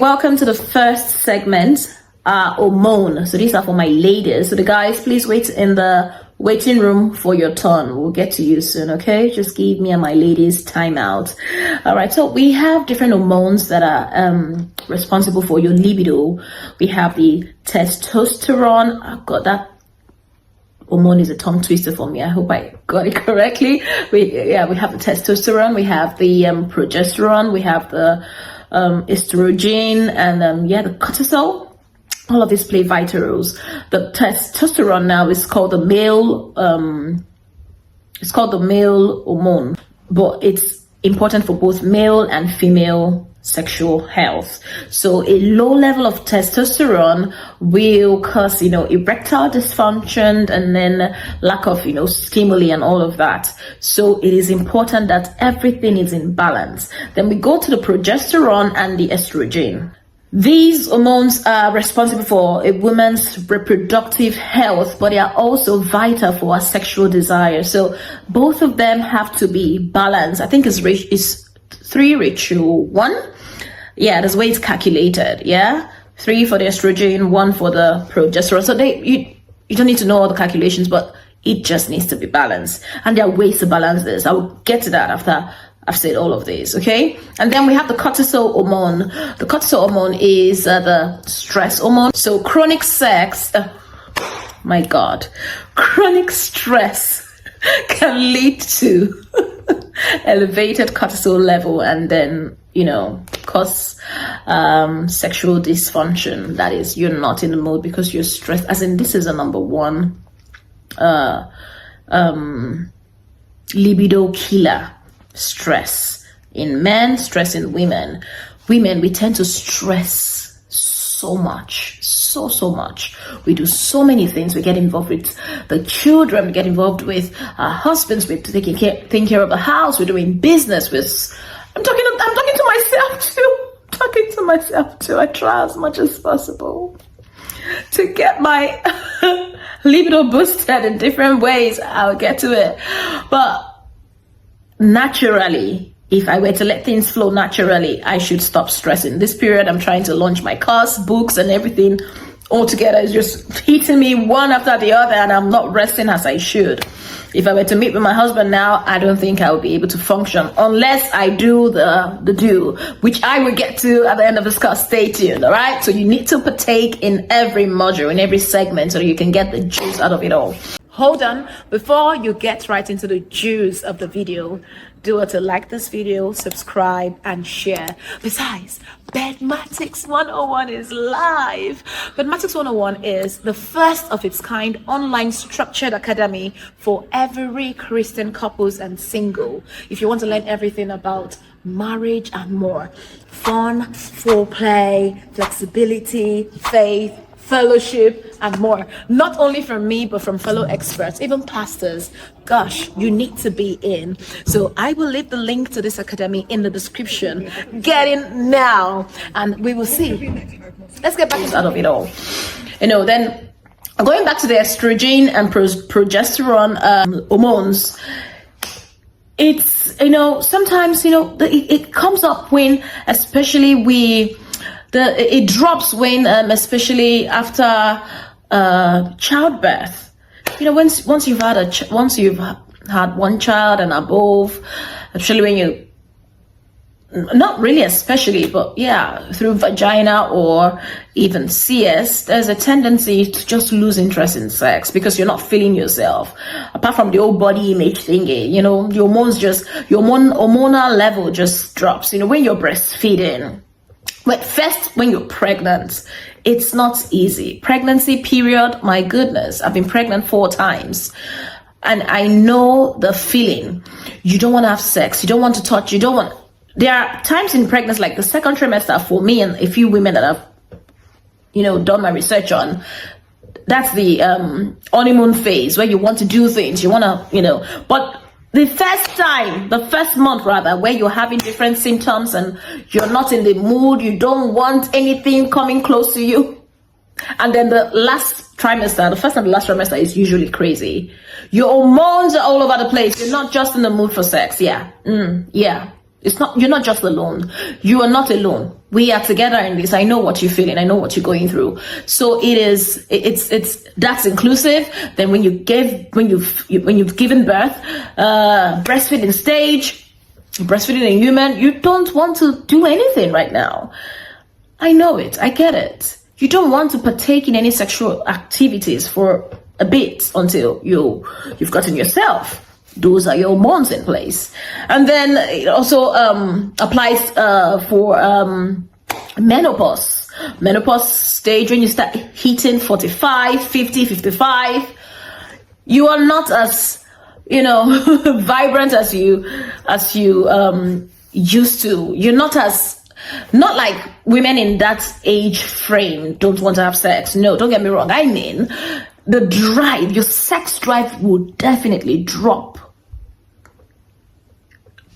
Welcome to the first segment, hormone. So these are for my ladies. So the guys, please wait in the waiting room for your turn. We'll get to you soon, okay? Just give me and my ladies time out. All right, so we have different hormones that are responsible for your libido. We have the testosterone. Oh God, that hormone is a tongue twister for me. I hope I got it correctly. We have the testosterone, we have the progesterone, we have the estrogen, and the cortisol. All of these play vital roles. The testosterone now is called the male hormone, but it's important for both male and female sexual health. So a low level of testosterone will cause, erectile dysfunction and then lack of, stimuli and all of that. So it is important that everything is in balance. Then we go to the progesterone and the estrogen. These hormones are responsible for a woman's reproductive health, but they are also vital for our sexual desire. So both of them have to be balanced. I think it's 3:1. Yeah, that's the way it's calculated. Yeah, 3 for the estrogen, 1 for the progesterone. So you don't need to know all the calculations, but it just needs to be balanced. And there are ways to balance this. I will get to that after I've said all of these, okay? And then we have the cortisol hormone. The cortisol hormone is the stress hormone. So chronic sex, my God, chronic stress can lead to elevated cortisol level and then, cause sexual dysfunction. That is, you're not in the mood because you're stressed. As in, this is a number one libido killer. Stress in men, stress in women. Women, we tend to stress so much, so much. We do so many things. We get involved with the children, we get involved with our husbands, we're taking care of the house, we're doing business with, I'm talking to myself too. I try as much as possible to get my libido boosted in different ways. I'll get to it. But naturally, if I were to let things flow naturally, I should stop stressing. This period, I'm trying to launch my course, books, and everything all together is just hitting me one after the other, and I'm not resting as I should. If I were to meet with my husband now, I don't think I would be able to function unless I do the do, which I will get to at the end of this course. Stay tuned, all right? So you need to partake in every module, in every segment, so you can get the juice out of it all. Hold on, before you get right into the juice of the video, do want to like this video, subscribe, and share. Besides, Bedmatics101 is live. Bedmatics101 is the first of its kind online structured academy for every Christian couples and single. If you want to learn everything about marriage and more, fun, foreplay, flexibility, faith, fellowship, and more. Not only from me, but from fellow experts, even pastors. Gosh, you need to be in. So I will leave the link to this academy in the description. Get in now, and we will see. Let's get back out of it all. Then going back to the estrogen and progesterone hormones. It's, sometimes, it comes up when, especially it drops when, especially after childbirth. Once you've had one child and above, especially when you, not really especially, but yeah, through vagina or even CS, there's a tendency to just lose interest in sex because you're not feeling yourself. Apart from the old body image thingy, your hormones your hormonal level just drops. When you're breastfeeding. But first, when you're pregnant, it's not easy. Pregnancy period, my goodness, I've been pregnant 4 times. And I know the feeling. You don't want to have sex. You don't want to touch. There are times in pregnancy, like the second trimester for me and a few women that I've, done my research on. That's the honeymoon phase where you want to do things. You want to, but the first month rather, where you're having different symptoms and you're not in the mood, you don't want anything coming close to you. And then the last trimester, the first and the last trimester is usually crazy. Your hormones are all over the place. You're not just in the mood for sex. Yeah. You're not just alone. You are not alone. We are together in this. I know what you're feeling. I know what you're going through. So that's inclusive. Then when you've given birth, breastfeeding stage, breastfeeding a human, you don't want to do anything right now. I know it. I get it. You don't want to partake in any sexual activities for a bit until you've gotten yourself. Those are your hormones in place. And then it also applies for menopause. Menopause stage, when you start hitting 45, 50, 55, you are not as, vibrant as you used to. You're not like women in that age frame don't want to have sex. No, don't get me wrong. I mean, the drive, your sex drive will definitely drop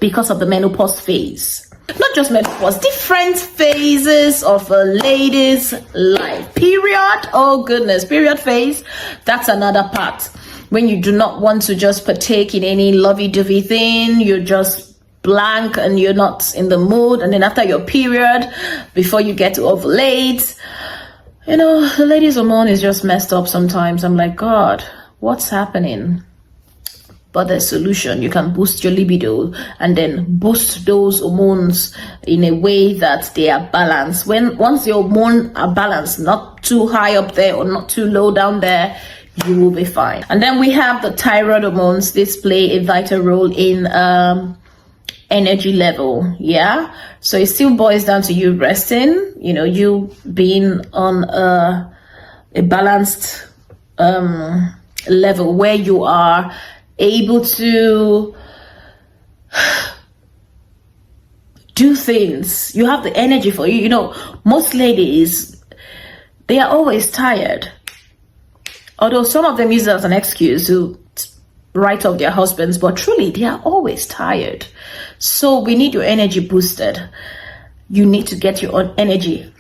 because of the menopause phase. Not just menopause, different phases of a lady's life. Period, oh goodness, period phase, that's another part. When you do not want to just partake in any lovey-dovey thing, you're just blank and you're not in the mood. And then after your period, before you get to ovulate, the lady's hormone is just messed up sometimes. I'm like, God, what's happening? But there's solution. You can boost your libido and then boost those hormones in a way that they are balanced. Once your hormones are balanced, not too high up there or not too low down there, you will be fine. And then we have the thyroid hormones. This play a vital role in energy level. Yeah. So it still boils down to you resting, you being on a balanced level where you are able to do things. You have the energy for you. Most ladies, they are always tired. Although some of them use it as an excuse to write off their husbands, but truly they are always tired. So we need your energy boosted. You need to get your own energy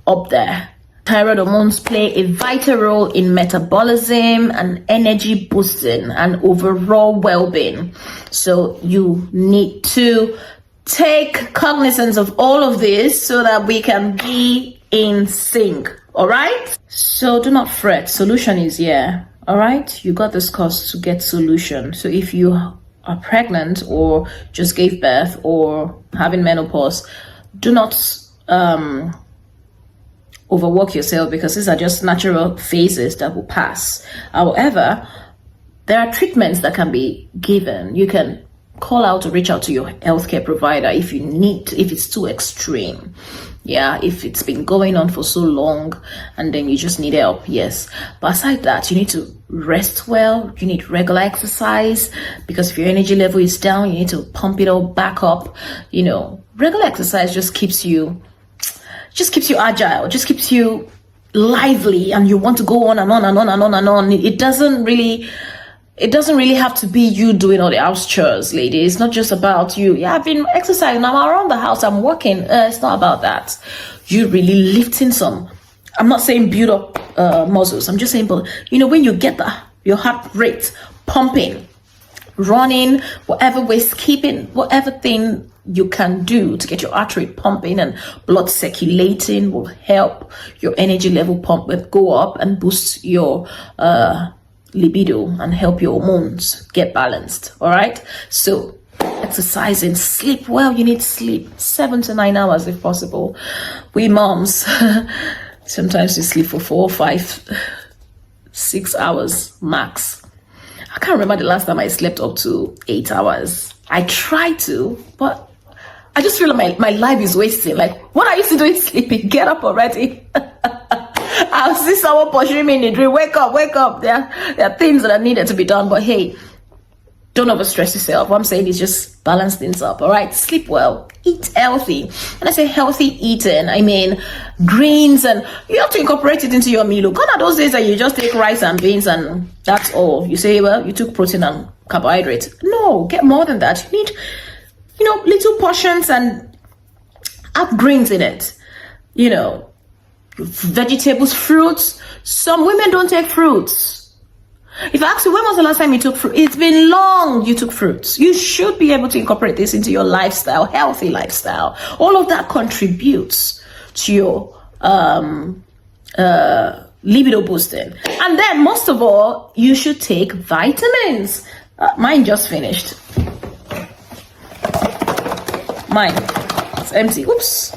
up there. Thyroid hormones play a vital role in metabolism and energy boosting and overall well-being. So you need to take cognizance of all of this so that we can be in sync. All right? So do not fret. Solution is here. All right? You got this course to get solution. So if you are pregnant or just gave birth or having menopause, do not overwork yourself, because these are just natural phases that will pass. However, there are treatments that can be given. You can call out or reach out to your healthcare provider if it's too extreme. Yeah, if it's been going on for so long and then you just need help, yes. But aside that, you need to rest well. You need regular exercise, because if your energy level is down, you need to pump it all back up. Regular exercise just keeps you agile, just keeps you lively, and you want to go on and on and on and on and on. It doesn't really have to be you doing all the house chores, ladies. It's not just about you. Yeah, I've been exercising, I'm around the house, I'm working. It's not about that. You really lifting some. I'm not saying build up muscles. I'm just saying, but when you get your heart rate pumping, running, whatever way, skipping, whatever thing you can do to get your heart rate pumping and blood circulating will help your energy level go up and boost your libido and help your hormones get balanced. All right, so exercising, sleep well. You need sleep 7 to 9 hours if possible. We moms sometimes we sleep for 4, 5, 6 hours max. I can't remember the last time I slept up to 8 hours. I try to, but I just feel like my life is wasting. Like, what are you still doing sleeping? Get up already. I'll see someone pushing me in the dream. Wake up. There are things that are needed to be done. But hey, don't overstress yourself. What I'm saying is just balance things up. All right, sleep well, eat healthy. And I say healthy eating, I mean greens, and you have to incorporate it into your meal. Gone are those days that you just take rice and beans and that's all. You say, well, you took protein and carbohydrates. No, get more than that. You need, little portions and have greens in it. Vegetables, fruits. Some women don't take fruits. If I ask you, when was the last time you took fruit? It's been long you took fruits. You should be able to incorporate this into your lifestyle, healthy lifestyle. All of that contributes to your libido boosting. And then, most of all, you should take vitamins. Mine just finished. Mine, it's empty. Oops.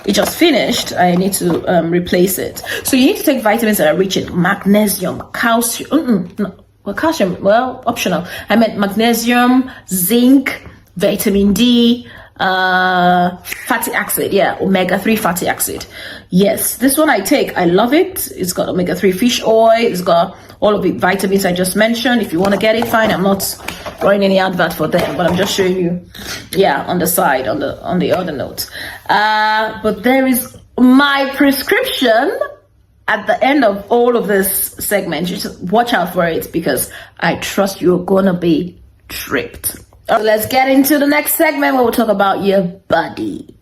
It just finished. I need to replace it. So you need to take vitamins that are rich in magnesium, calcium. Calcium, optional. I meant magnesium, zinc, vitamin D, fatty acid. Yeah, omega-3 fatty acid. Yes, this one I take. I love it. It's got omega-3 fish oil. It's got all of the vitamins I just mentioned. If you want to get it, fine. I'm not running any advert for them, but I'm just showing you, yeah, on the side, on the other note. But there is my prescription at the end of all of this segment. You just watch out for it, because I trust you're gonna be tripped. Let's get into the next segment where we'll talk about your body.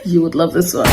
You would love this one.